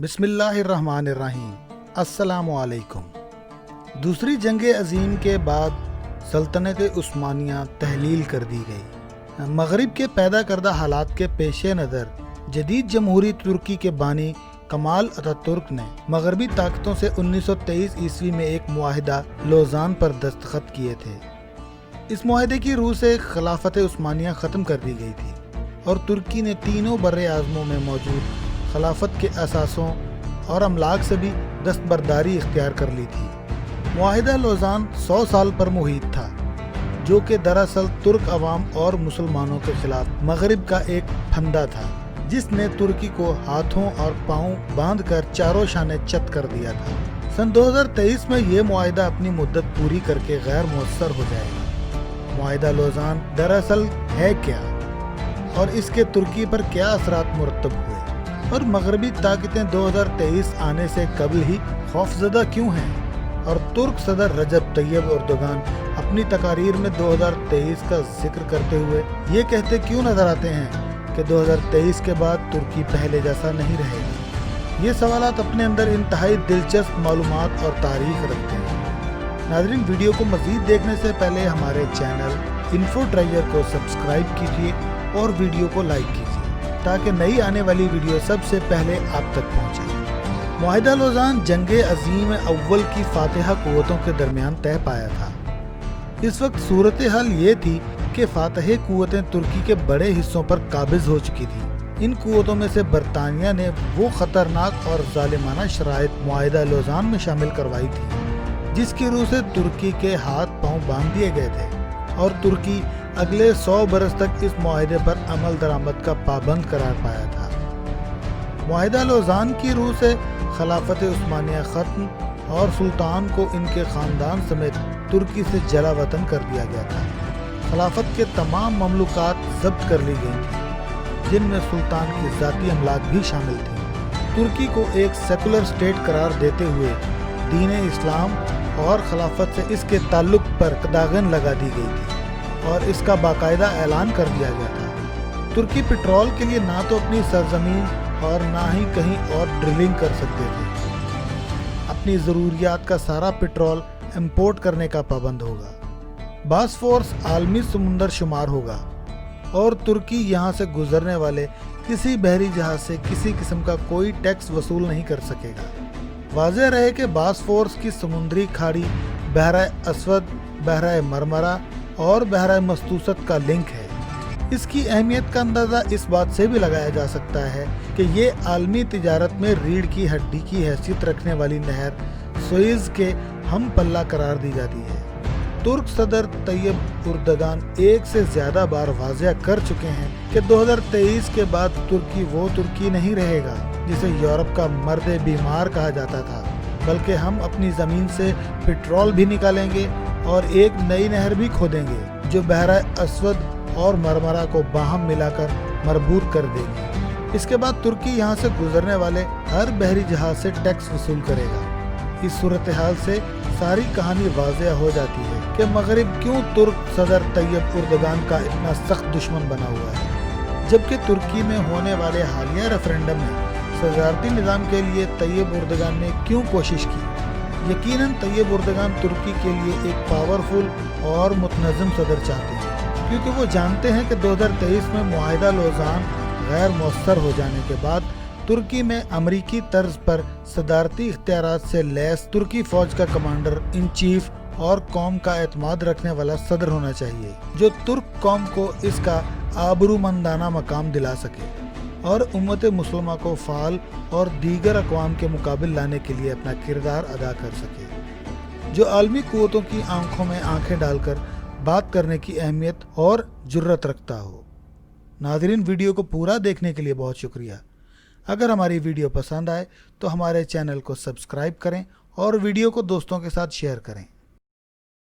بسم اللہ الرحمن الرحیم۔ السلام علیکم۔ دوسری جنگ عظیم کے بعد سلطنت عثمانیہ تحلیل کر دی گئی۔ مغرب کے پیدا کردہ حالات کے پیش نظر جدید جمہوری ترکی کے بانی کمال اتاترک نے مغربی طاقتوں سے 1923 عیسوی میں ایک معاہدہ لوزان پر دستخط کیے تھے۔ اس معاہدے کی روح سے خلافت عثمانیہ ختم کر دی گئی تھی اور ترکی نے تینوں بر اعظموں میں موجود خلافت کے اثاثوں اور املاک سے بھی دستبرداری اختیار کر لی تھی۔ معاہدہ لوزان 100 سال پر محیط تھا، جو کہ دراصل ترک عوام اور مسلمانوں کے خلاف مغرب کا ایک پھندا تھا، جس نے ترکی کو ہاتھوں اور پاؤں باندھ کر چاروں شانے چت کر دیا تھا۔ سن 2023 میں یہ معاہدہ اپنی مدت پوری کر کے غیر مؤثر ہو جائے گا۔ معاہدہ لوزان دراصل ہے کیا اور اس کے ترکی پر کیا اثرات مرتب ہوئے، اور مغربی طاقتیں 2023 آنے سے قبل ہی خوفزدہ کیوں ہیں، اور ترک صدر رجب طیب اردوغان اپنی تقاریر میں 2023 کا ذکر کرتے ہوئے یہ کہتے کیوں نظر آتے ہیں کہ 2023 کے بعد ترکی پہلے جیسا نہیں رہے گا۔ یہ سوالات اپنے اندر انتہائی دلچسپ معلومات اور تاریخ رکھتے ہیں۔ ناظرین، ویڈیو کو مزید دیکھنے سے پہلے ہمارے چینل انفو ٹریجر کو سبسکرائب کیجیے اور ویڈیو کو لائک کیجیے تاکہ نئی آنے والی ویڈیو سب سے پہلے آپ تک پہنچے۔ معاہدہ لوزان جنگ عظیم اول کی فاتحہ قوتوں کے درمیان طے پایا تھا۔ اس وقت صورتحال یہ تھی کہ فاتح قوتیں ترکی کے بڑے حصوں پر قابض ہو چکی تھیں۔ ان قوتوں میں سے برطانیہ نے وہ خطرناک اور ظالمانہ شرائط معاہدہ لوزان میں شامل کروائی تھی، جس کی روح سے ترکی کے ہاتھ پاؤں باندھ دیے گئے تھے، اور ترکی اگلے 100 برس تک اس معاہدے پر عمل درآمد کا پابند قرار پایا تھا۔ معاہدہ لوزان کی روح سے خلافت عثمانیہ ختم اور سلطان کو ان کے خاندان سمیت ترکی سے جلا وطن کر دیا گیا تھا۔ خلافت کے تمام مملوکات ضبط کر لی گئی تھیں، جن میں سلطان کی ذاتی املاک بھی شامل تھیں۔ ترکی کو ایک سیکولر اسٹیٹ قرار دیتے ہوئے دین اسلام اور خلافت سے اس کے تعلق پر داغن لگا دی گئی تھی اور اس کا باقاعدہ اعلان کر دیا گیا تھا۔ ترکی پیٹرول کے لیے نہ تو اپنی سرزمین اور نہ ہی کہیں اور ڈرلنگ کر سکتے تھے۔ اپنی ضروریات کا سارا پیٹرول امپورٹ کرنے کا پابند ہوگا۔ باسفورس عالمی سمندر شمار ہوگا اور ترکی یہاں سے گزرنے والے کسی بحری جہاز سے کسی قسم کا کوئی ٹیکس وصول نہیں کر سکے گا۔ واضح رہے کہ باسفورس کی سمندری کھاڑی بحرہ اسود، بحرہ مرمرہ اور بحرہ مستوسط کا لنک ہے۔ اس کی اہمیت کا اندازہ اس بات سے بھی لگایا جا سکتا ہے کہ یہ عالمی تجارت میں ریڑھ کی ہڈی کی حیثیت رکھنے والی نہر سوئز کے ہم پلہ قرار دی جاتی ہے۔ ترک صدر طیب اردوغان ایک سے زیادہ بار واضح کر چکے ہیں کہ 2023 کے بعد ترکی وہ ترکی نہیں رہے گا جسے یورپ کا مرد بیمار کہا جاتا تھا، بلکہ ہم اپنی زمین سے پیٹرول بھی نکالیں گے اور ایک نئی نہر بھی کھودیں گے جو بحرہ اسود اور مرمرہ کو باہم ملا کر مربوط کر دے گی۔ اس کے بعد ترکی یہاں سے گزرنے والے ہر بحری جہاز سے ٹیکس وصول کرے گا۔ اس صورتحال سے ساری کہانی واضح ہو جاتی ہے کہ مغرب کیوں ترک صدر طیب اردوغان کا اتنا سخت دشمن بنا ہوا ہے، جبکہ ترکی میں ہونے والے حالیہ ریفرنڈم میں صدارتی نظام کے لیے طیب اردوغان نے کیوں کوشش کی۔ یقیناً طیب اردوغان ترکی کے لیے ایک پاورفل اور متنظم صدر چاہتے ہیں، کیونکہ وہ جانتے ہیں کہ 2023 میں معاہدہ لوزان غیر مؤثر ہو جانے کے بعد ترکی میں امریکی طرز پر صدارتی اختیارات سے لیس ترکی فوج کا کمانڈر ان چیف اور قوم کا اعتماد رکھنے والا صدر ہونا چاہیے، جو ترک قوم کو اس کا آبرومندانہ مقام دلا سکے اور امت مسلمہ کو فعال اور دیگر اقوام کے مقابل لانے کے لیے اپنا کردار ادا کر سکے، جو عالمی قوتوں کی آنکھوں میں آنکھیں ڈال کر بات کرنے کی اہمیت اور جرت رکھتا ہو۔ ناظرین، ویڈیو کو پورا دیکھنے کے لیے بہت شکریہ۔ اگر ہماری ویڈیو پسند آئے تو ہمارے چینل کو سبسکرائب کریں اور ویڈیو کو دوستوں کے ساتھ شیئر کریں۔